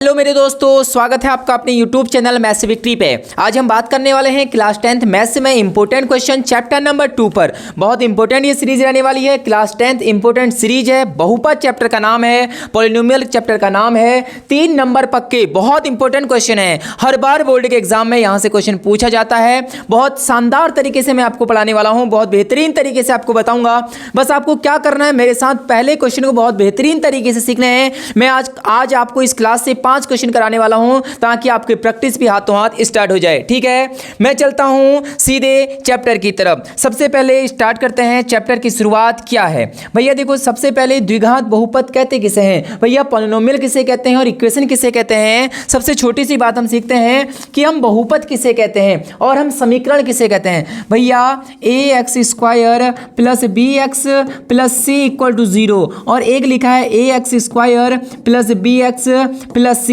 Hello मेरे दोस्तों, स्वागत है आपका अपने YouTube चैनल मैथ्स विक्ट्री पे। आज हम बात करने वाले हैं क्लास 10th मैथ्स में इंपॉर्टेंट क्वेश्चन चैप्टर नंबर 2 पर। बहुत इंपॉर्टेंट ये सीरीज रहने वाली है। क्लास 10th इंपॉर्टेंट सीरीज है। बहुपद चैप्टर का नाम है, पॉलिनोमियल चैप्टर का नाम है। 3 नंबर पक्के बहुत इंपॉर्टेंट क्वेश्चन है। हर बार बोर्ड के एग्जाम में यहाँ से क्वेश्चन पूछा जाता है। बहुत शानदार तरीके से मैं आपको पढ़ाने वाला हूँ, बहुत बेहतरीन तरीके से आपको बताऊंगा। बस आपको क्या करना है, मेरे साथ पहले क्वेश्चन को बहुत बेहतरीन तरीके से सीखना है। मैं आज आपको इस क्लास से 5 क्वेश्चन कराने वाला हूं ताकि आपकी प्रैक्टिस भी हाथों हाथ स्टार्ट हो जाए। ठीक है, मैं चलता हूं सीधे चैप्टर की तरफ। सबसे पहले स्टार्ट करते हैं। चैप्टर की शुरुआत क्या है भैया? देखो, सबसे पहले द्विघात बहुपद कहते किसे हैं भैया? पॉलिनोमियल किसे कहते हैं और इक्वेशन किसे कहते हैं? सबसे छोटी सी बात हम सीखते हैं कि हम बहुपद किसे कहते हैं और हम समीकरण किसे कहते हैं भैया। ax² plus bx plus c equal to 0 और एक लिखा है ax² plus bx plus c।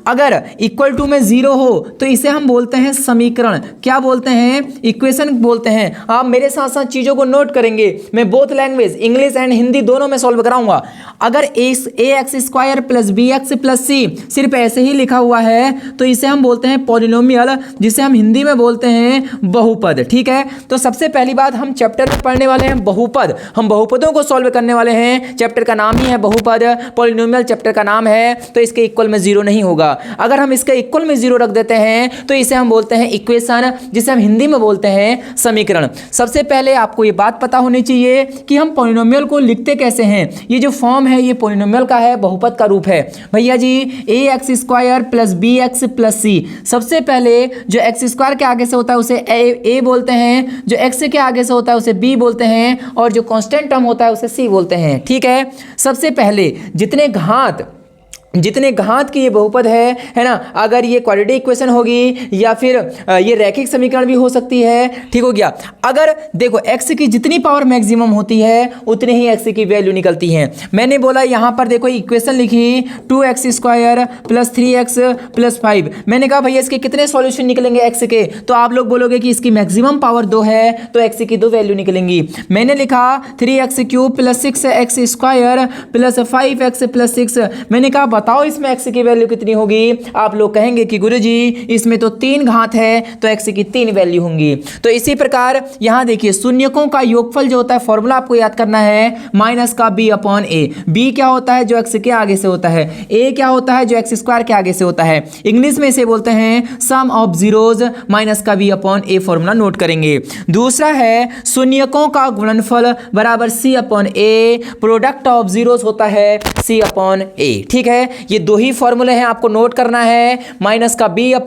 अगर इक्वल टू में 0 हो तो इसे हम बोलते हैं समीकरण। क्या बोलते हैं? इक्वेशन बोलते हैं। आप मेरे साथ साथ चीजों को नोट करेंगे। मैं both language English and Hindi दोनों में सॉल्व कराऊंगा। अगर ax² plus bx plus c सिर्फ ऐसे ही लिखा हुआ है तो इसे हम बोलते हैं पॉलिनोमियल, जिसे हम हिंदी में बोलते हैं बहुपद। ठीक है, तो सबसे पहली बात हम चैप्टर में पढ़ने वाले हैं बहुपद। हम बहुपदों को सॉल्व करने वाले हैं। चैप्टर का नाम ही है बहुपद, पॉलिनोमियल चैप्टर का नाम है, तो इसके इक्वल में 0 नहीं होगा। अगर हम इसके इक्वल में 0 रख देते हैं तो इसे हम बोलते हैं इक्वेशन, जिसे हम हिंदी में बोलते हैं समीकरण। सबसे पहले आपको ये बात पता होनी चाहिए कि हम पॉलिनोमियल को लिखते कैसे हैं। ये जो फॉर्म है ये पॉलिनोमियल का है, बहुपद का रूप है भैया जी। ax² plus bx plus c। सबसे पहले जो x² के आगे से होता है उसे a बोलते हैं, जो x के आगे से होता है उसे b बोलते हैं और जो कांस्टेंट टर्म होता है उसे c बोलते हैं। ठीक है, सबसे पहले जितने घात की ये बहुपद है ना, अगर ये क्वाड्रेटिक इक्वेशन होगी या फिर ये रैखिक समीकरण भी हो सकती है। ठीक हो गया। अगर देखो x की जितनी पावर मैक्सिमम होती है उतने ही x की वैल्यू निकलती है। मैंने बोला यहाँ पर देखो इक्वेशन लिखी 2x² प्लस 3x प्लस 5। मैंने कहा भैया इसके कितने सॉल्यूशन निकलेंगे x के? तो आप लोग बोलोगे कि इसकी मैक्सिमम पावर 2 है तो x की 2 वैल्यू निकलेंगी। मैंने लिखा 3x³ plus 6x² plus 5x plus 6। मैंने कहा बताओ इसमें x की वैल्यू कितनी होगी? आप लोग कहेंगे कि गुरुजी इसमें तो 3 घात है तो x की 3 वैल्यू होंगी। तो इसी प्रकार यहां देखिए शून्यकों का योगफल जो होता है, फॉर्मूला आपको याद करना है माइनस का b/a। b क्या होता है? जो x के आगे से होता है। a क्या होता है? जो x² के आगे से होता है। इंग्लिश में इसे बोलते हैं सम ऑफ जीरोज माइनस का b/a। फॉर्मूला नोट करेंगे। दूसरा है शून्यकों का गुणनफल बराबर c/a। प्रोडक्ट ऑफ जीरोज होता है c/a। ठीक है, ये 2 ही फॉर्मूले हैं, आपको नोट करना है। माइनस का b/a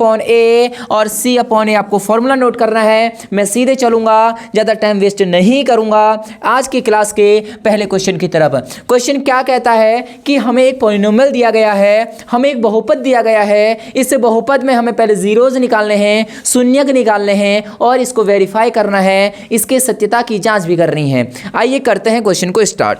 और c/a आपको फॉर्मूला नोट करना है। मैं सीधे चलूंगा, ज्यादा टाइम वेस्ट नहीं करूंगा आज की क्लास के पहले क्वेश्चन की तरफ। क्वेश्चन क्या कहता है कि हमें एक पॉलिनोमियल दिया गया है, हमें एक बहुपद दिया गया है। इस बहुपद में हमें पहले जीरोज निकालने हैं, शून्यक निकालने हैं और इसको वेरीफाई करना है, इसके सत्यता की जांच भी करनी है। आइए करते हैं क्वेश्चन को स्टार्ट।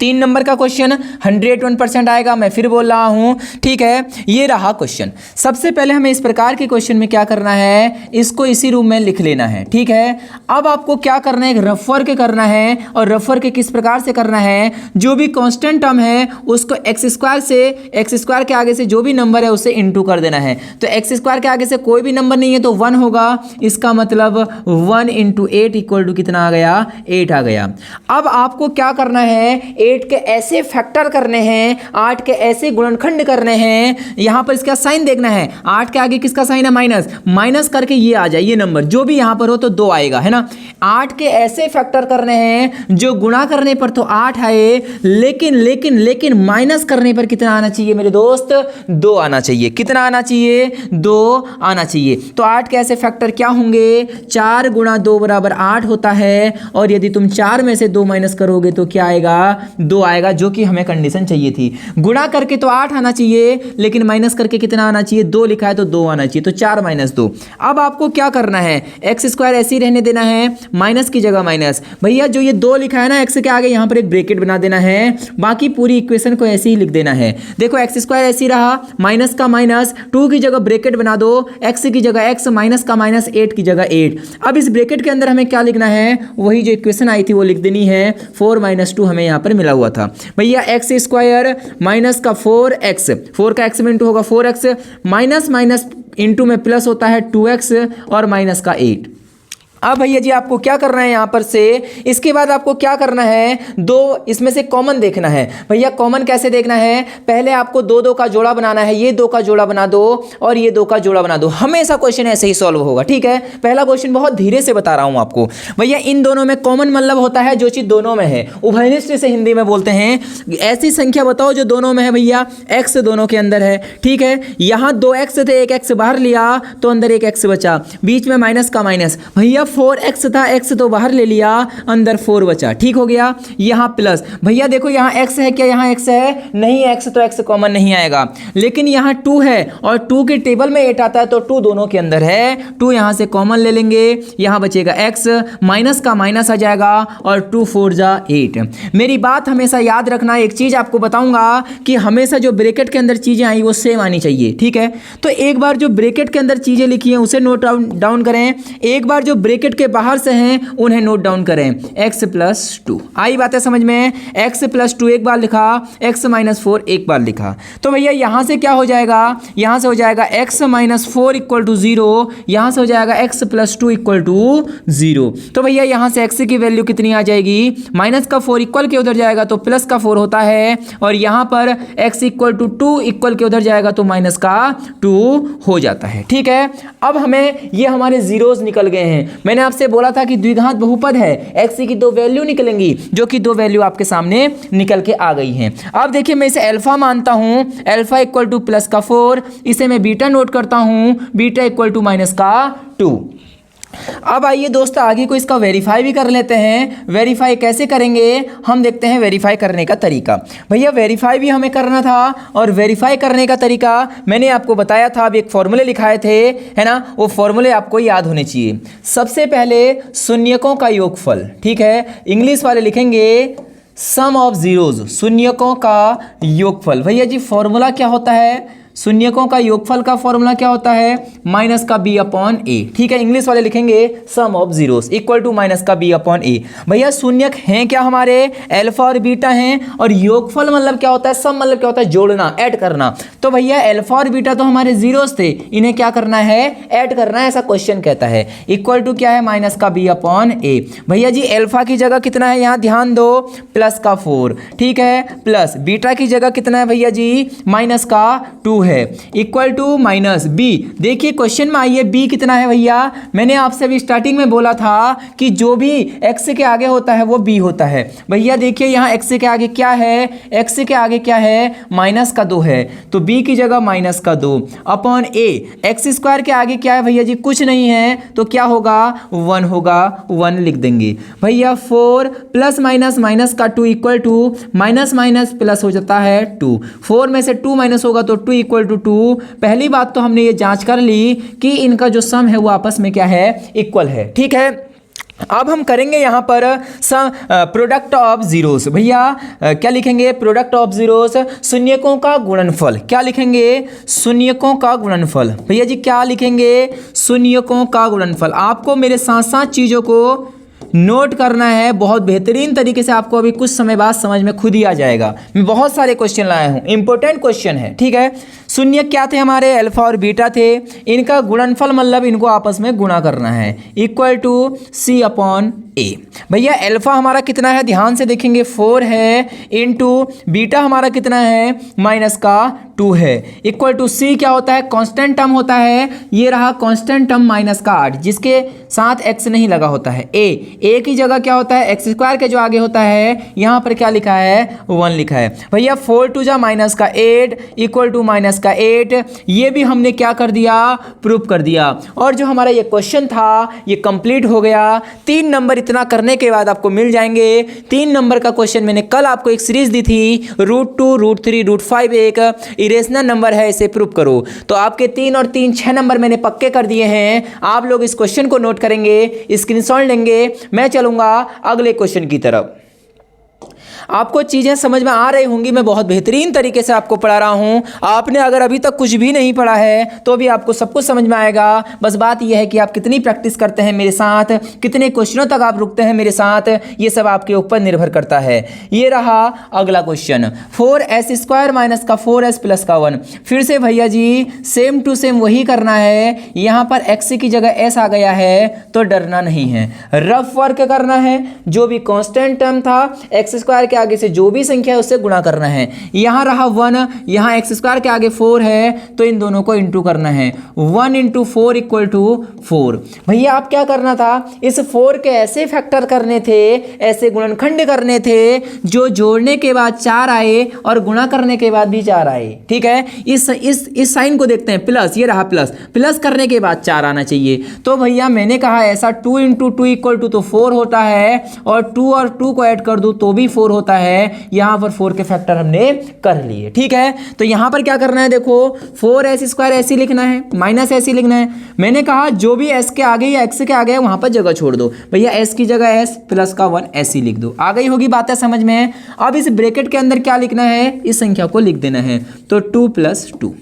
3 नंबर का क्वेश्चन 101% आएगा, मैं फिर बोल रहा हूं। ठीक है, ये रहा क्वेश्चन। सबसे पहले हमें इस प्रकार के क्वेश्चन में क्या करना है, इसको इसी रूप में लिख लेना है। ठीक है, अब आपको क्या करना है, एक रफ वर्क करना है। और रफ वर्क किस प्रकार से करना है, जो भी कांस्टेंट टर्म है उसको x² के आगे से जो भी नंबर है उसे इंटू कर देना है। तो x² के आगे से कोई भी नंबर नहीं है तो 1 होगा, इसका मतलब 1 × 8 इक्वल टू कितना आ गया? 8 आ गया। अब आपको क्या करना है, 8 के ऐसे फैक्टर करने हैं, 8 के ऐसे गुणनखंड करने हैं। यहां पर इसका साइन देखना है। 8 के आगे किसका साइन है? माइनस। माइनस करके ये आ जाए, ये नंबर जो भी यहां पर हो तो 2 आएगा, है ना। 8 के ऐसे फैक्टर करने हैं जो गुणा करने पर तो 8 आए, लेकिन माइनस करने पर कितना आना चाहिए मेरे दोस्त? 2 आना चाहिए। कितना आना चाहिए? 2 आना चाहिए। तो 8 के ऐसे फैक्टर क्या होंगे? 4 × 2 बराबर 8 होता है। और यदि तुम 4 में से 2 माइनस करोगे तो क्या आएगा? 2 आएगा, जो कि हमें कंडीशन चाहिए थी। गुणा करके तो 8 आना चाहिए, लेकिन माइनस करके कितना आना चाहिए? 2 लिखा है तो 2 आना चाहिए। तो 4 - 2। अब आपको क्या करना है, x² ऐसे ही रहने देना है, माइनस की जगह माइनस। भैया जो ये 2 लिखा है ना x के आगे, यहां पर एक ब्रैकेट बना देना है। बाकी पूरी इक्वेशन को ऐसे ही लिख देना है। देखो x² ऐसे ही रहा, माइनस का माइनस, 2 की जगह ब्रैकेट बना दो, x की जगह x, माइनस का माइनस, 8 की जगह 8। अब इस ब्रैकेट के अंदर हमें क्या लिखना है? वही जो इक्वेशन आई थी वो लिख देनी है। 4 - 2 हमें यहां पर मिला हुआ था भैया। एक्स स्क्वायर माइनस का 4x, 4 का x में इंटू होगा 4x, माइनस माइनस इंटू में प्लस होता है 2x और माइनस का 8। अब भैया जी आपको क्या करना है यहाँ पर से, इसके बाद आपको क्या करना है, दो इसमें से कॉमन देखना है। भैया कॉमन कैसे देखना है, पहले आपको दो दो का जोड़ा बनाना है, ये दो का जोड़ा बना दो और ये दो का जोड़ा बना दो। हमेशा क्वेश्चन ऐसे ही सॉल्व होगा, ठीक है। पहला क्वेश्चन बहुत धीरे से बता रहा हूँ आपको। भैया इन दोनों में कॉमन मतलब होता है जो चीज़ दोनों में है, उभयनिष्ठ से हिंदी में बोलते हैं। ऐसी संख्या बताओ जो दोनों में है भैया, एक्स दोनों के अंदर है, ठीक है। यहाँ 2x थे, एक एक्स बाहर लिया तो अंदर एक एक्स बचा, बीच में माइनस का माइनस, भैया 4x था, x तो बाहर ले लिया, अंदर 4 बचा, ठीक हो गया। यहाँ प्लस, भैया देखो यहाँ x है क्या, यहाँ x है नहीं, x तो x कॉमन नहीं आएगा, लेकिन यहाँ 2 है और 2 के टेबल में 8 आता है तो 2 दोनों के अंदर है, 2 यहाँ से कॉमन ले लेंगे, यहाँ बचेगा x, माइनस का माइनस आ जाएगा और 2 4 जा 8। मेरी बात हमेशा याद रखना, एक चीज आपको बताऊंगा कि हमेशा जो ब्रैकेट के अंदर चीजें आई वो सेम आनी चाहिए, ठीक है। तो एक बार जो ब्रैकेट के अंदर चीजें लिखी हैं उसे नोट डाउन करें, एक बार जो ब्रैकेट के बाहर से हैं उन्हें नोट डाउन करें। x प्लस 2, आई बात है समझ में, x प्लस 2 एक बार लिखा, x माइनस 4 एक बार लिखा। तो भैया यहां से क्या हो जाएगा, यहां से हो जाएगा x माइनस 4 इक्वल टू 0, यहां से हो जाएगा x प्लस 2 इक्वल टू 0। तो भैया यहां से x की वैल्यू कितनी आ जाएगी, माइनस का 4 इक्वल के उधर जाएगा तो प्लस का 4 होता है, और यहां पर x इक्वल टू 2 इक्वल के उधर जाएगा तो माइनस का 2 हो जाता है, ठीक है। अब हमें ये हमारे जीरोस निकल गए हैं। मैंने आपसे बोला था कि द्विघात बहुपद है, x की दो वैल्यू निकलेंगी, जो कि दो वैल्यू आपके सामने निकल के आ गई हैं। अब देखिए मैं इसे अल्फा मानता हूं, अल्फा इक्वल टू प्लस का 4, इसे मैं बीटा नोट करता हूं, बीटा इक्वल टू माइनस का 2। अब आइए दोस्तों आगे को इसका वेरीफाई भी कर लेते हैं। वेरीफाई कैसे करेंगे हम देखते हैं, वेरीफाई करने का तरीका। भैया वेरीफाई भी हमें करना था, और वेरीफाई करने का तरीका मैंने आपको बताया था, अब एक फॉर्मूले लिखाए थे, है ना, वो फॉर्मूले आपको याद होने चाहिए। सबसे पहले शून्यकों का योगफल, ठीक है, इंग्लिश वाले लिखेंगे सम ऑफ जीरोज, शून्यकों का योगफल। भैया जी फॉर्मूला क्या होता है, शून्यकों का योगफल का फॉर्मूला क्या होता है, माइनस का b अपॉन a, ठीक है। इंग्लिश वाले लिखेंगे sum of zeros equal to minus का b अपॉन a। भैया शून्यक हैं क्या हमारे, अल्फा और बीटा हैं, और योगफल मतलब क्या होता है, सम मतलब क्या होता है, जोड़ना, ऐड करना। तो भैया अल्फा और बीटा तो हमारे जीरोस थे, इन्हें क्या करना है, ऐड करना है, ऐसा क्वेश्चन कहता है। इक्वल टू क्या है, माइनस का b अपॉन a। भैया जी अल्फा की जगह कितना है, यहाँ ध्यान दो, प्लस का 4, ठीक है, प्लस बीटा की जगह कितना है भैया जी, माइनस का 2 है, इक्वल टू माइनस b। देखिए क्वेश्चन में आइए b कितना है भैया, मैंने आपसे अभी स्टार्टिंग में बोला था कि जो भी x के आगे होता है वो b होता है। भैया देखिए यहाँ x के आगे क्या है, x के आगे क्या है, माइनस का 2 है, तो b की जगह माइनस का 2 अपॉन a। एक्स स्क्वायर के आगे क्या है भैया जी, कुछ नहीं है, तो क्या होगा, 1 होगा, 1 लिख देंगे। भैया 4 प्लस माइनस माइनस का 2 equal to minus minus plus हो जाता है 2, 4 में से 2 माइनस होगा तो 2 इक्वल टू 2। पहली बात तो हमने ये जांच कर ली कि इनका जो सम है वो आपस में क्या है, इक्वल है, ठीक है। अब हम करेंगे यहाँ पर प्रोडक्ट ऑफ जीरोस। भैया क्या लिखेंगे, प्रोडक्ट ऑफ जीरोस, शून्यकों का गुणनफल। क्या लिखेंगे, शून्यकों का गुणनफल। भैया जी क्या लिखेंगे, शून्यकों का गुणनफल। आपको मेरे साथ साथ चीज़ों को नोट करना है, बहुत बेहतरीन तरीके से आपको अभी कुछ समय बाद समझ में खुद ही आ जाएगा। मैं बहुत सारे क्वेश्चन लाया हूँ, इंपॉर्टेंट क्वेश्चन है, ठीक है। शून्य क्या थे हमारे, अल्फा और बीटा थे, इनका गुणनफल मतलब इनको आपस में गुणा करना है, equal to c upon a। भैया अल्फा हमारा कितना है, ध्यान से देखेंगे 4 है, इनटू बीटा हमारा कितना है, माइनस का 2 है, इक्वल टू c क्या होता है, कांस्टेंट टर्म होता है, ये रहा कांस्टेंट टर्म माइनस का 8, जिसके साथ x नहीं लगा होता है। a की जगह क्या होता है, एक्स स्क्वायर के जो आगे होता है, यहाँ पर क्या लिखा है, 1 लिखा है। भैया 4 टू जा माइनस का 8 इक्वल टू माइनस का 8, ये भी हमने क्या कर दिया, प्रूफ कर दिया। और जो हमारा ये क्वेश्चन था ये कंप्लीट हो गया। 3 नंबर इतना करने के बाद आपको मिल जाएंगे। 3 नंबर का क्वेश्चन मैंने कल आपको एक सीरीज दी थी, √2 √3 √5 एक इरेशनल नंबर है, इसे प्रूफ करो। तो आपके 3 और 3 6 नंबर मैंने पक्के कर दिए हैं। आप लोग इस क्वेश्चन को नोट करेंगे, स्क्रीनशॉट लेंगे, मैं चलूंगा अगले क्वेश्चन की तरफ। आपको चीज़ें समझ में आ रही होंगी, मैं बहुत बेहतरीन तरीके से आपको पढ़ा रहा हूँ। आपने अगर अभी तक कुछ भी नहीं पढ़ा है तो भी आपको सब कुछ समझ में आएगा। बस बात यह है कि आप कितनी प्रैक्टिस करते हैं मेरे साथ, कितने क्वेश्चनों तक आप रुकते हैं मेरे साथ, ये सब आपके ऊपर निर्भर करता है। ये रहा अगला क्वेश्चन, 4s² माइनस का 4s प्लस का 1। फिर से भैया जी सेम टू सेम वही करना है। यहाँ पर x की जगह s आ गया है तो डरना नहीं है, रफ वर्क करना है। जो भी कांस्टेंट टर्म था x² के आगे से जो भी संख्या है उससे गुणा करना है। यहाँ रहा 1, यहाँ x² के आगे 4 है तो इन दोनों को इंटू करना है। 1 × 4 = 4। भैया आप क्या करना था, इस 4 के ऐसे फैक्टर करने थे, ऐसे गुणनखंड करने थे जो जोड़ने के बाद 4 आए और गुणा करने के बाद भी 4 आए। ठीक है, इस साइन को देखते हैं, प्लस, ये रहा प्लस करने के बाद 4 आना चाहिए। तो भैया मैंने कहा ऐसा 2 × 2 = तो 4 होता है, और 2 और 2 को ऐड कर दूं तो भी 4 होता है। यहां पर 4 के फैक्टर हमने कर लिए। ठीक है, तो यहां पर क्या करना है, देखो 4s² ऐसे लिखना है, माइनस ऐसे लिखना है। मैंने कहा जो भी s के आगे या x के आगे है वहां पर जगह छोड़ दो। भैया s की जगह s प्लस का 1 ऐसे लिख दो। आ गई होगी बातें समझ में। अब इस ब्रैकेट के अंदर क्या लिखना है, इस संख्या को लिख देना है। तो 2 + 2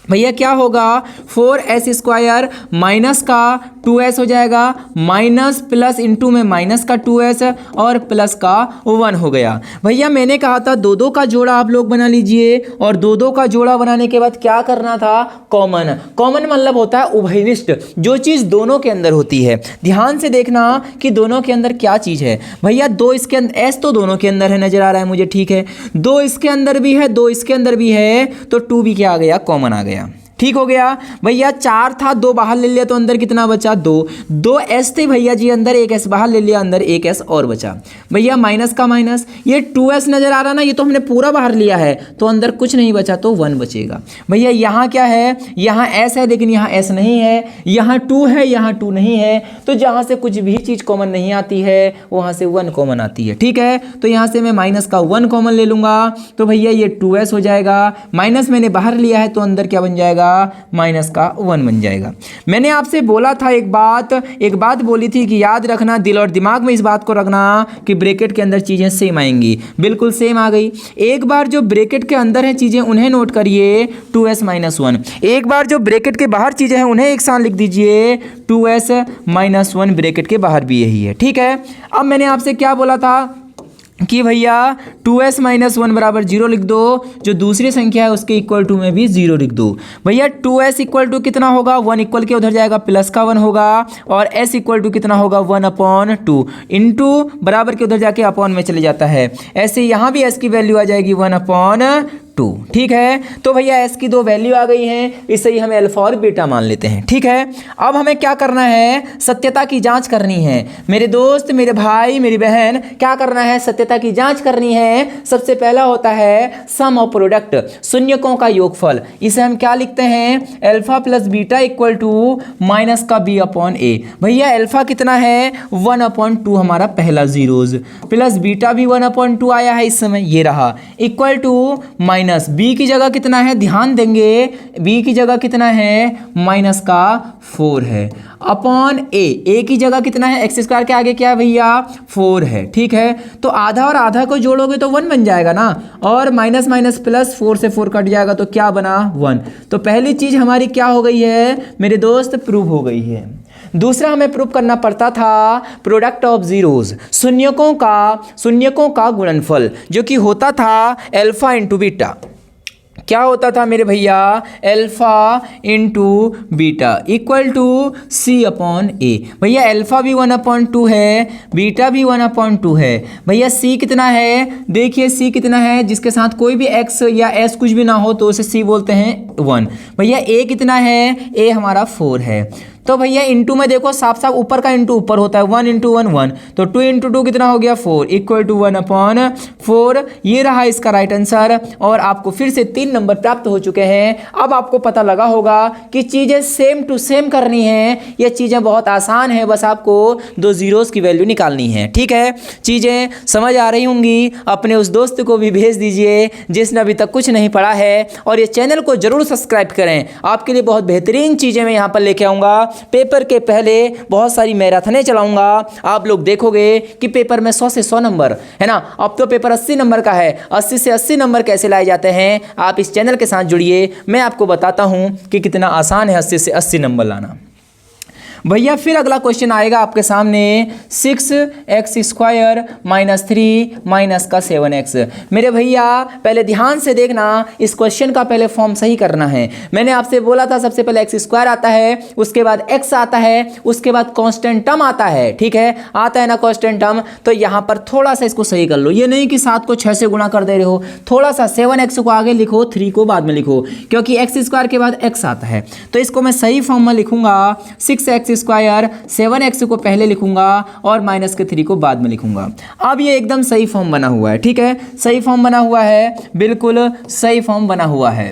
भैया क्या होगा, 4s² माइनस का 2s हो जाएगा, माइनस प्लस इंटू में माइनस का 2s और प्लस का 1 हो गया। भैया मैंने कहा था 2 का जोड़ा आप लोग बना लीजिए, और 2 का जोड़ा बनाने के बाद क्या करना था, कॉमन मतलब होता है उभयनिष्ठ, जो चीज़ दोनों के अंदर होती है। ध्यान से देखना कि दोनों के अंदर क्या चीज़ है। भैया 2 इसके अंदर, s तो दोनों के अंदर है, नजर आ रहा है मुझे, ठीक है। 2 इसके अंदर भी है, 2 इसके अंदर भी है, तो 2 भी क्या आ गया, कॉमन आ गया। ठीक हो गया। भैया 4 था, 2 बाहर ले लिया तो अंदर कितना बचा, 2 s थे भैया जी, अंदर 1 s बाहर ले लिया, अंदर 1 s और बचा। भैया माइनस का माइनस, ये 2s नजर आ रहा ना, ये तो हमने पूरा बाहर लिया है तो अंदर कुछ नहीं बचा तो 1 बचेगा। भैया यहाँ क्या है, यहाँ s है लेकिन यहाँ s नहीं है, यहाँ 2 है, यहाँ 2 नहीं है, तो जहाँ से कुछ भी चीज़ कॉमन नहीं आती है वहाँ से 1 कॉमन आती है। ठीक है, तो यहाँ से मैं माइनस का 1 कॉमन ले लूँगा, तो भैया ये 2s हो जाएगा। माइनस मैंने बाहर लिया है तो अंदर क्या बन जाएगा, माइनस का 1 बन जाएगा। मैंने आपसे बोला था एक बात बोली थी कि याद रखना, दिल और दिमाग में इस बात को रखना कि ब्रैकेट के अंदर चीज़ें सेम आएंगी। बिल्कुल सेम आ गई। एक बार जो ब्रैकेट के अंदर हैं चीज़ें उन्हें नोट करिए, 2s - 1। एक बार जो ब्रैकेट के बाहर चीज़ें हैं उन्हें एक साथ लिख दीजिए, 2s - 1 ब्रैकेट के बाहर भी यही है। ठीक है, अब मैंने आपसे क्या बोला था कि भैया 2s - 1 बराबर 0 लिख दो, जो दूसरी संख्या है उसके इक्वल टू में भी 0 लिख दो। भैया 2s इक्वल टू कितना होगा, 1 इक्वल के उधर जाएगा, प्लस का 1 होगा, और s इक्वल टू कितना होगा, 1/2 इंटू बराबर के उधर जाके अपॉन में चले जाता है। ऐसे यहाँ भी s की वैल्यू आ जाएगी 1/2। ठीक है, तो भैया s की 2 वैल्यू आ गई हैं, इससे ही हमें अल्फा और बीटा मान लेते हैं। ठीक है, अब हमें क्या करना है, सत्यता की जांच करनी है। मेरे दोस्त, मेरे भाई, मेरी बहन, क्या करना है, सत्यता की जांच करनी है। सबसे पहला होता है सम ऑफ प्रोडक्ट, शून्यकों का योगफल। इसे हम क्या लिखते हैं, alpha plus beta equal to minus का b/a। भैया अल्फा कितना है, 1/2 हमारा पहला जीरोज, प्लस बीटा भी 1/2 आया है इस समय, ये रहा, इक्वल टू माइनस b की जगह कितना है, ध्यान देंगे b की जगह कितना है, माइनस का 4 है, अपॉन a की जगह कितना है, x² के आगे क्या है भैया, 4 है। ठीक है, तो आधा और आधा को जोड़ोगे तो 1 बन जाएगा ना, और माइनस माइनस प्लस, 4 से 4 कट जाएगा तो क्या बना, 1। तो पहली चीज हमारी क्या हो गई है मेरे दोस्त, प्रूव हो गई है। दूसरा हमें प्रूव करना पड़ता था प्रोडक्ट ऑफ जीरोज, शून्यकों का गुणनफल, जो कि होता था अल्फा इंटू बीटा। क्या होता था मेरे भैया, alpha into beta equal to c/a। भैया अल्फा भी 1/2 है, बीटा भी 1/2 है। भैया c कितना है, देखिए c कितना है, जिसके साथ कोई भी x या s कुछ भी ना हो तो उसे c बोलते हैं 1। भैया a कितना है, a हमारा 4 है। तो भैया इंटू में देखो, साफ साफ ऊपर का इंटू ऊपर होता है, 1 × 1 1, तो 2 × 2 कितना हो गया, 4 इक्वल टू 1/4। ये रहा इसका राइट आंसर, और आपको फिर से 3 नंबर प्राप्त हो चुके हैं। अब आपको पता लगा होगा कि चीज़ें सेम टू सेम करनी है, ये चीज़ें बहुत आसान है, बस आपको 2 जीरोस की वैल्यू निकालनी है। ठीक है, चीज़ें समझ आ रही होंगी। अपने उस दोस्त को भी भेज दीजिए जिसने अभी तक कुछ नहीं पढ़ा है, और ये चैनल को जरूर सब्सक्राइब करें। आपके लिए बहुत बेहतरीन चीज़ें मैं यहाँ पर लेके आऊँगा। पेपर के पहले बहुत सारी मैराथनें चलाऊंगा, आप लोग देखोगे कि पेपर में 100 से 100 नंबर, है ना। अब तो पेपर 80 नंबर का है, 80 से 80 नंबर कैसे लाए जाते हैं, आप इस चैनल के साथ जुड़िए, मैं आपको बताता हूं कि कितना आसान है 80 से 80 नंबर लाना। भैया फिर अगला क्वेश्चन आएगा आपके सामने 6x² माइनस 3 माइनस का 7x। मेरे भैया पहले ध्यान से देखना, इस क्वेश्चन का पहले फॉर्म सही करना है। मैंने आपसे बोला था सबसे पहले x² आता है, उसके बाद x आता है, उसके बाद कांस्टेंट टर्म आता है, ठीक है, आता है ना कांस्टेंट टर्म। तो यहाँ पर थोड़ा सा इसको सही कर लो, ये नहीं कि 7 को 6 से गुणा कर दे रहे हो, थोड़ा सा 7x को आगे लिखो, 3 को बाद में लिखो, क्योंकि x² के बाद x आता है। तो इसको मैं सही फॉर्म में लिखूंगा, 6x² 7x को पहले लिखूंगा और माइनस के 3 को बाद में लिखूंगा। अब ये एकदम सही फॉर्म बना हुआ है, ठीक है, सही फॉर्म बना हुआ है, बिल्कुल सही फॉर्म बना हुआ है।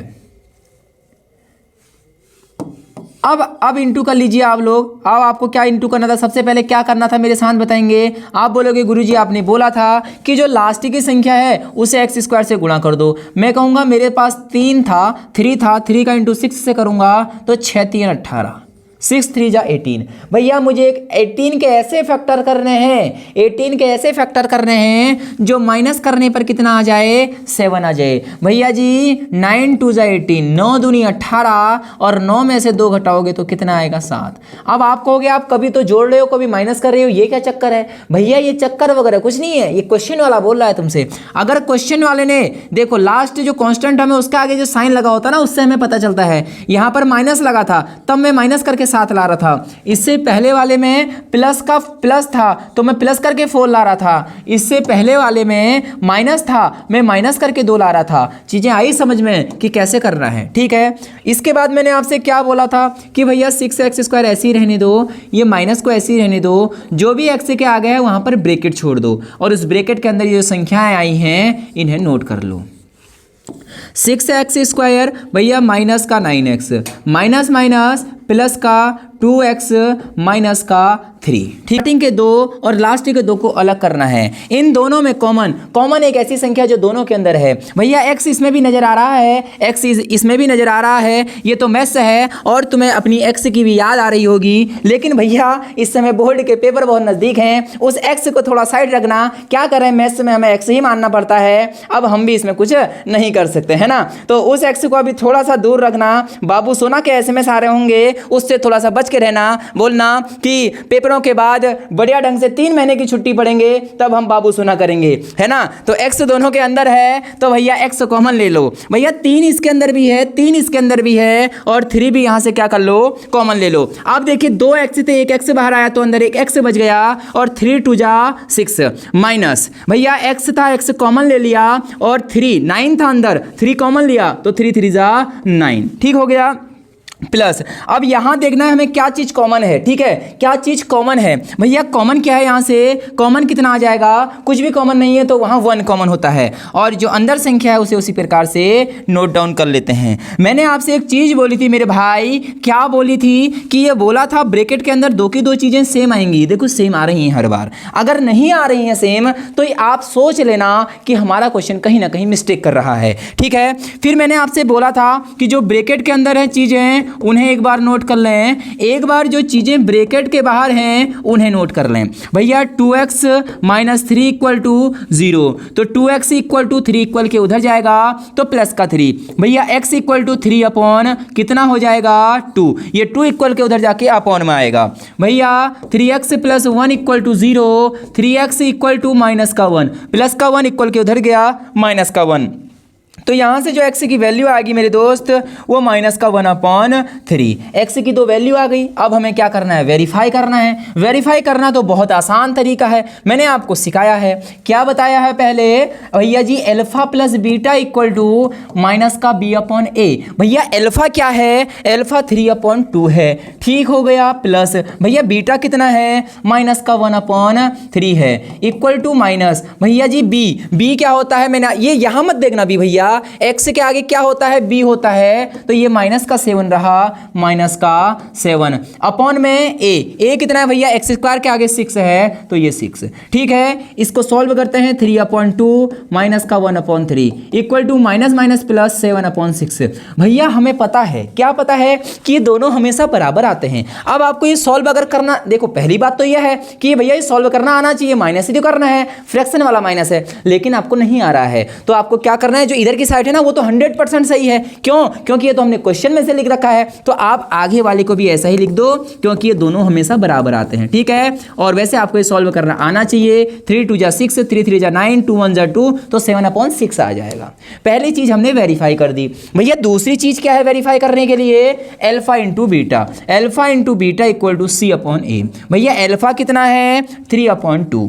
अब इंटू कर लीजिए आप लोग। अब आपको क्या इंटू करना था, सबसे पहले क्या करना था मेरे साथ बताएंगे। आप बोलोगे गुरुजी आपने बोला था कि जो लास्ट की संख्या है उसे x² से गुणा कर दो। मैं कहूंगा मेरे पास 3 था, 3 का इंटू 6 से करूंगा तो 6 3 18, 6 3 जा 18। भैया मुझे एक 18 के ऐसे फैक्टर करने हैं, 18 के ऐसे फैक्टर करने हैं जो माइनस करने पर कितना आ जाए, 7 आ जाए। भैया जी 9 2 जा 18, 9 दूनी 18 और 9 में से 2 घटाओगे तो कितना आएगा, 7। अब आप कहोगे आप कभी तो जोड़ रहे हो कभी माइनस कर रहे हो, ये क्या चक्कर है। भैया ये चक्कर वगैरह कुछ नहीं है, ये क्वेश्चन वाला बोल रहा है तुमसे। अगर क्वेश्चन वाले ने देखो लास्ट जो कांस्टेंट हमें उसके आगे जो साइन लगा होता है ना, उससे हमें पता चलता है। यहां पर माइनस लगा था तब मैं माइनस करके 7 ला रहा था, इससे पहले वाले में प्लस का प्लस था तो मैं प्लस करके 4 ला रहा था, इससे पहले वाले में माइनस था मैं माइनस करके 2 ला रहा था। चीजें आई समझ में कि कैसे करना है, ठीक है। इसके बाद मैंने आपसे क्या बोला था कि भैया 6x² ऐसे ही रहने दो, ये माइनस को ऐसे ही रहने दो, जो भी x के आगे है वहां पर ब्रैकेट छोड़ दो और उस ब्रैकेट के अंदर ये जो संख्याएं आई हैं इन्हें नोट कर लो। 6x² भैया माइनस का 9x, माइनस माइनस प्लस का 2x माइनस का 3, ठीक के 2 और लास्ट के 2 को अलग करना है। इन दोनों में कॉमन एक ऐसी संख्या जो दोनों के अंदर है। भैया x इसमें भी नजर आ रहा है, x इसमें भी नजर आ रहा है, ये तो मैथ्स है और तुम्हें अपनी x की भी याद आ रही होगी। लेकिन भैया इस समय बोर्ड के पेपर बहुत नजदीक हैं, उस x को थोड़ा साइड रखना। क्या करें, मैथ्स में हमें x ही मानना पड़ता है, अब हम भी इसमें कुछ नहीं कर सकते, है ना। तो उस x को अभी थोड़ा सा दूर रखना। बाबू सोना के SMS आ रहे होंगे, उससे थोड़ा सा बच के रहना, बोलना कि पेपरों के बाद बढ़िया ढंग से 3 महीने की छुट्टी पड़ेंगे तब हम बाबू सोना करेंगे, है ना। तो x दोनों के अंदर है तो भैया x कॉमन ले लो। भैया 3 इसके अंदर भी है, 3 इसके अंदर भी है और 3 भी यहां से क्या कर लो, कॉमन ले लो। आप देखिए 2 x थे, एक x बाहर आया तो अंदर एक x बच गया और 3 2 जा 6 माइनस भैया x था, x कॉमन ले लिया और 3 9 था अंदर, 3 कॉमन लिया तो 3 3 जा 9, ठीक हो गया। प्लस अब यहां देखना है हमें क्या चीज कॉमन है, ठीक है, क्या चीज कॉमन है। भैया कॉमन क्या है, यहां से कॉमन कितना आ जाएगा, कुछ भी कॉमन नहीं है तो वहां 1 कॉमन होता है और जो अंदर संख्या है उसे उसी प्रकार से नोट डाउन कर लेते हैं। मैंने आपसे एक चीज बोली थी मेरे भाई, क्या बोली थी कि ये बोला था ब्रैकेट के अंदर 2 की 2 चीजें सेम आएंगी। देखो सेम आ रही हैं हर बार, अगर नहीं आ रही हैं सेम तो आप सोच लेना कि हमारा क्वेश्चन कहीं ना कहीं मिस्टेक कर रहा है, ठीक है। फिर मैंने आपसे बोला था कि जो ब्रैकेट के अंदर है चीजें उन्हें एक बार नोट कर लें, एक बार जो चीजें ब्रैकेट के बाहर हैं उन्हें नोट कर लें। भैया 2x माइनस 3 इक्वल टू 0, तो 2x इक्वल टू 3 इक्वल के उधर जाएगा तो प्लस का 3। भैया x इक्वल टू 3 अपॉन कितना हो जाएगा 2, ये 2 इक्वल के उधर जाके अपॉन में आएगा। भैया 3x plus 1 equal to 0, 3x equal to minus का 1, प्लस का 1 इक्वल के उधर गया माइनस का 1, तो यहां से जो x की वैल्यू आएगी मेरे दोस्त वो माइनस का 1/3। x की 2 वैल्यू आ गई, अब हमें क्या करना है, वेरीफाई करना है। वेरीफाई करना तो बहुत आसान तरीका है, मैंने आपको सिखाया है। क्या बताया है पहले भैया जी, alpha plus beta equal to minus का b/a। भैया अल्फा क्या है, अल्फा 3/2 है, ठीक हो गया। प्लस भैया बीटा कितना है, माइनस का 1/3 है, इक्वल टू माइनस भैया जी b क्या होता है, मैंने ये यहां मत देखना भी भैया, x के आगे क्या होता है, b होता है, तो ये माइनस का 7 रहा, माइनस का 7 अपॉन में a कितना है भैया, एक्स स्क्वायर के आगे 6 है तो ये 6। ठीक है, इसको सॉल्व करते हैं, 3/2 माइनस का 1/3 equal to minus minus plus 7/6। भैया हमें पता है, क्या पता है कि ये दोनों हमेशा बराबर आते हैं। अब आपको ये सॉल्व अगर करना, देखो पहली बात तो यह है कि भैया ये सॉल्व करना आना चाहिए, माइनस ही तो करना है, फ्रैक्शन वाला माइनस है, लेकिन आपको नहीं आ रहा है, तो आपको क्या करना है, जो इधर की साइड है ना वो तो 100% सही है। क्यों? क्योंकि ये तो हमने क्वेश्चन में से लिख रखा है, तो आप आगे वाले को भी ऐसा ही लिख दो, क्योंकि ये दोनों हमेशा बराबर आते हैं। ठीक है, और वैसे आपको ये सॉल्व करना आना चाहिए। 3 2 जा 6, 3 3 जा 9, 2 1 जा 2, तो 7/6 आ जाएगा। पहली चीज हमने वेरीफाई कर दी। भैया दूसरी चीज क्या है वेरीफाई करने के लिए, alpha into beta, alpha into beta equal to c/a। भैया अल्फा कितना है, 3/2,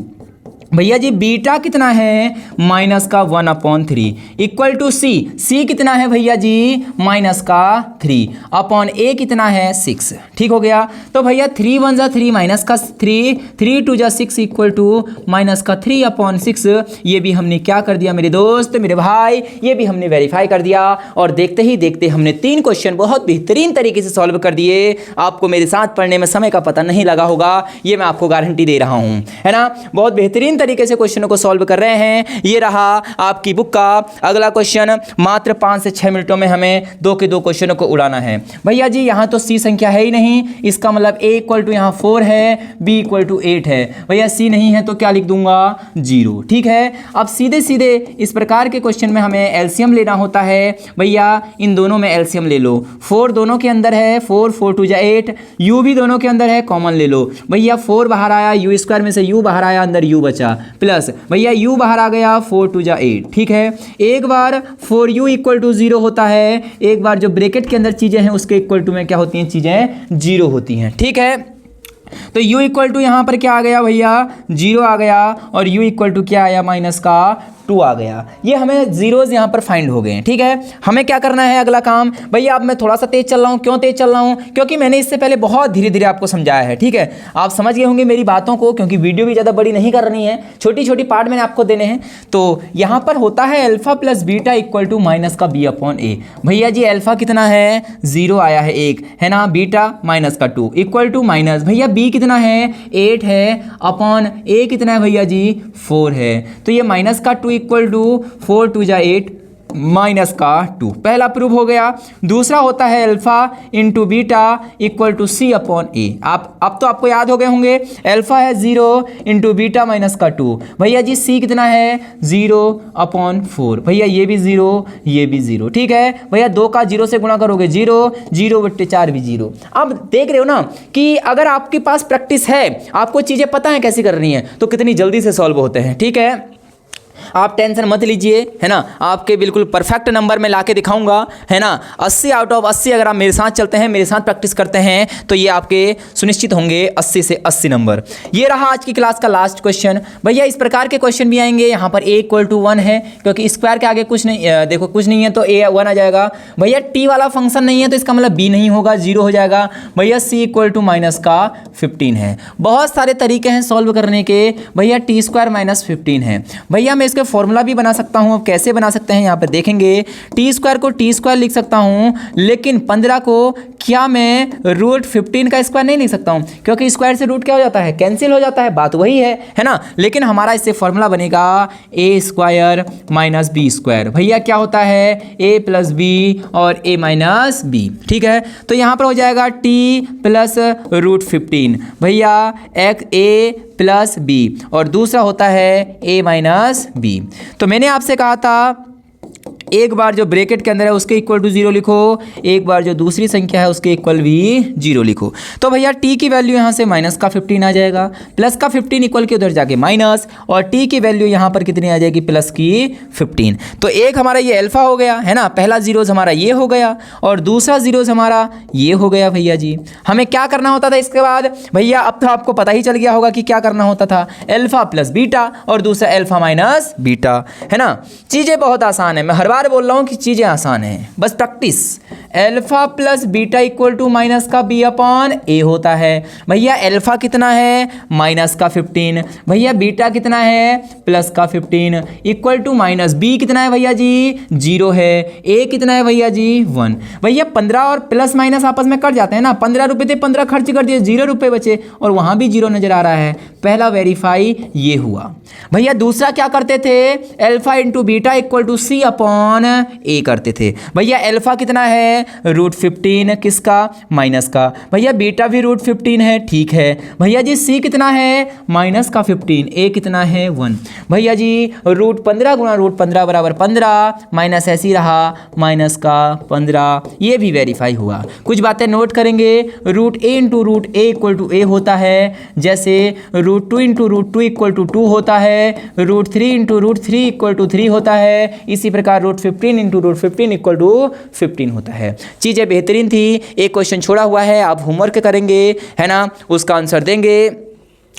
भैया जी बीटा कितना है, माइनस का 1/3 इक्वल टू सी कितना है भैया जी, माइनस का 3 अपॉन ए कितना है 6। ठीक हो गया, तो भैया 3 1 जा 3 माइनस का 3, 3 2 जा 6 इक्वल टू माइनस का 3/6। ये भी हमने क्या कर दिया मेरे दोस्त, मेरे भाई, ये भी हमने वेरीफाई कर दिया। और देखते ही देखते हमने 3 क्वेश्चन बहुत बेहतरीन तरीके से सॉल्व कर दिए। आपको मेरे साथ पढ़ने में समय का पता नहीं लगा होगा, ये मैं आपको गारंटी दे रहा हूँ, है ना। बहुत बेहतरीन तरीके से क्वेश्चनों को सॉल्व कर रहे हैं। ये रहा आपकी बुक का अगला क्वेश्चन। मात्र 5 से 6 मिनटों में हमें 2 के 2 क्वेश्चनों को उड़ाना है। भैया जी यहाँ तो सी संख्या है ही नहीं, इसका मतलब a इक्वल टू यहाँ 4 है, b इक्वल टू 8 है। भैया c नहीं है तो क्या लिख दूंगा, 0। ठीक है, अब सीधे सीधे इस प्रकार के क्वेश्चन में हमें एलसीएम लेना होता है। भैया इन दोनों में एलसीएम ले लो, 4 दोनों के अंदर है, 4 4 2 जा 8, u भी दोनों के अंदर है, कॉमन ले लो। भैया 4 बाहर आया, u स्क्वायर में से u बाहर आया, अंदर u बचा, प्लस भैया u बाहर आ गया, 4 2 जा 8। ठीक है, एक बार 4u इक्वल टू 0 होता है, एक बार जो ब्रैकेट के अंदर चीजें हैं उसके इक्वल टू में क्या होती हैं, चीजें 0 होती हैं। ठीक है, तो u इक्वल टू यहाँ पर क्या आ गया भैया, 0 आ गया, और u इक्वल टू क्या आया, माइनस का 2 आ गया। ये हमें जीरोज यहाँ पर फाइंड हो गए हैं। ठीक है, हमें क्या करना है अगला काम, भैया अब मैं थोड़ा सा तेज चल रहा हूँ। क्यों तेज चल रहा हूँ, क्योंकि मैंने इससे पहले बहुत धीरे धीरे आपको समझाया है। ठीक है, आप समझ गए होंगे मेरी बातों को, क्योंकि वीडियो भी ज़्यादा बड़ी नहीं करनी है, छोटी छोटी पार्ट मैंने आपको देने हैं। तो यहाँ पर होता है alpha plus beta equal to minus का b/a। भैया जी अल्फा कितना है, 0 आया है 1, है ना, बीटा माइनस का 2 इक्वल टू माइनस, भैया b कितना है, 8 है, अपॉन a कितना है भैया जी, 4 है। तो ये माइनस का 2 इक्वल टू 4 2 जा 8 माइनस का 2, पहला प्रूव हो गया। दूसरा होता है alpha into beta equal to c/a। आप अब तो आपको याद हो गए होंगे, अल्फा है 0 इंटू बीटा माइनस का 2। भैया जी c कितना है, 0/4, भैया ये भी 0, ये भी 0। ठीक है भैया, 2 का 0 से गुणा करोगे 0, 0/4 भी 0। अब देख रहे हो ना कि अगर आपके पास प्रैक्टिस है, आपको चीज़ें पता है कैसी करनी है, तो कितनी जल्दी से सॉल्व होते हैं। ठीक है, आप टेंशन मत लीजिए, है ना, आपके बिल्कुल परफेक्ट नंबर में लाके दिखाऊंगा, है ना। 80 आउट ऑफ 80 अगर आप मेरे साथ चलते हैं, मेरे साथ प्रैक्टिस करते हैं, तो ये आपके सुनिश्चित होंगे 80 से 80 नंबर। ये रहा आज की क्लास का लास्ट क्वेश्चन। भैया इस प्रकार के क्वेश्चन भी आएंगे। यहाँ पर a इक्वल टू 1 है, क्योंकि स्क्वायर के आगे कुछ नहीं, देखो कुछ नहीं है तो a 1 आ जाएगा। भैया t वाला फंक्शन नहीं है तो इसका मतलब b नहीं होगा, 0 हो जाएगा। भैया c इक्वल टू माइनस का 15 है। बहुत सारे तरीके हैं सॉल्व करने के। भैया टी स्क्वायर माइनस 15 है। भैया मैं इसके फॉर्मूला भी बना सकता हूँ। अब कैसे बना सकते हैं यहाँ पर देखेंगे। टी स्क्वायर को टी स्क्वायर लिख सकता हूँ, लेकिन 15 को क्या मैं रूट 15 का स्क्वायर नहीं लिख सकता हूँ, क्योंकि स्क्वायर से रूट क्या हो जाता है, कैंसिल हो जाता है, बात वही है ना। लेकिन हमारा इससे फॉर्मूला बनेगा ए स्क्वायर माइनस बी स्क्वायर। भैया क्या होता है, ए प्लस बी और ए माइनस बी। ठीक है, तो यहाँ पर हो जाएगा टी प्लस रूट 15, भैया एक ए प्लस बी, और दूसरा होता है ए माइनस बी। तो मैंने आपसे कहा था एक बार जो ब्रैकेट के अंदर है उसके इक्वल टू 0 लिखो, एक बार जो दूसरी संख्या है उसके इक्वल भी 0 लिखो। तो भैया t की वैल्यू यहाँ से माइनस का 15 आ जाएगा, प्लस का 15 इक्वल के उधर जाके माइनस, और t की वैल्यू यहाँ पर कितनी आ जाएगी, प्लस की 15। तो एक हमारा ये अल्फा हो गया, है ना, पहला जीरोज हमारा ये हो गया, और दूसरा जीरोज हमारा ये हो गया। भैया जी हमें क्या करना होता था इसके बाद, भैया अब तो आपको पता ही चल गया होगा कि क्या करना होता था, अल्फा प्लस बीटा और दूसरा अल्फा माइनस बीटा, है ना। चीज़ें बहुत आसान है, मैं हर बार बोल रहा हूँ कि चीज़ें आसान हैं, बस practice, alpha plus beta equal to minus का बी अपॉन ए होता है। भैया अल्फा कितना है, माइनस का 15, भैया बीटा कितना है, प्लस का 15, इक्वल टू माइनस बी कितना है भैया जी, 0 है, ए कितना है भैया जी 1। भैया 15 और प्लस माइनस आपस में कट जाते हैं ना, 15 रुपये थे, 15 खर्च कर दिए, 0 रुपये बचे और वहां भी 0 नजर आ रहा है। पहला वेरीफाई ये हुआ। भैया दूसरा क्या करते थे, alpha into beta equal to C upon A करते थे। भैया अल्फा कितना है, √15 किसका, माइनस का, भैया बीटा भी √15 है, ठीक है। भैया जी सी कितना है, माइनस का 15, ए कितना है 1। भैया जी √15 गुणा √15 बराबर 15, माइनस ऐसे ही रहा, माइनस का 15, ये भी वेरीफाई हुआ। कुछ बातें नोट करेंगे, √a into √a equal to A होता है, जैसे √2 इंटू √2 इक्वल टू 2 होता है, √3 इंटू √3 इक्वल टू 3 होता है, इसी प्रकार √15 इंटू √15 इक्वल टू 15 होता है। चीज़ें बेहतरीन थी। एक क्वेश्चन छोड़ा हुआ है, आप होमवर्क करेंगे, है ना, उसका आंसर देंगे।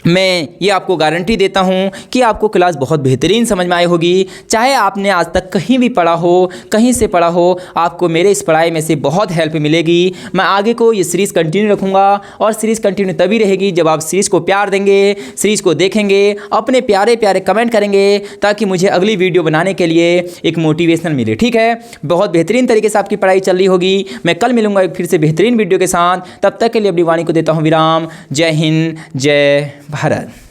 मैं ये आपको गारंटी देता हूँ कि आपको क्लास बहुत बेहतरीन समझ में आई होगी। चाहे आपने आज तक कहीं भी पढ़ा हो, कहीं से पढ़ा हो, आपको मेरे इस पढ़ाई में से बहुत हेल्प मिलेगी। मैं आगे को ये सीरीज़ कंटिन्यू रखूँगा और सीरीज़ कंटिन्यू तभी रहेगी जब आप सीरीज़ को प्यार देंगे, सीरीज़ को देखेंगे, अपने प्यारे प्यारे कमेंट करेंगे, ताकि मुझे अगली वीडियो बनाने के लिए एक मोटिवेशनल मिले। ठीक है, बहुत बेहतरीन तरीके से आपकी पढ़ाई चल रही होगी। मैं कल मिलूंगा एक फिर से बेहतरीन वीडियो के साथ। तब तक के लिए अपनी वाणी को देता हूँ विराम। जय हिंद, जय भारत।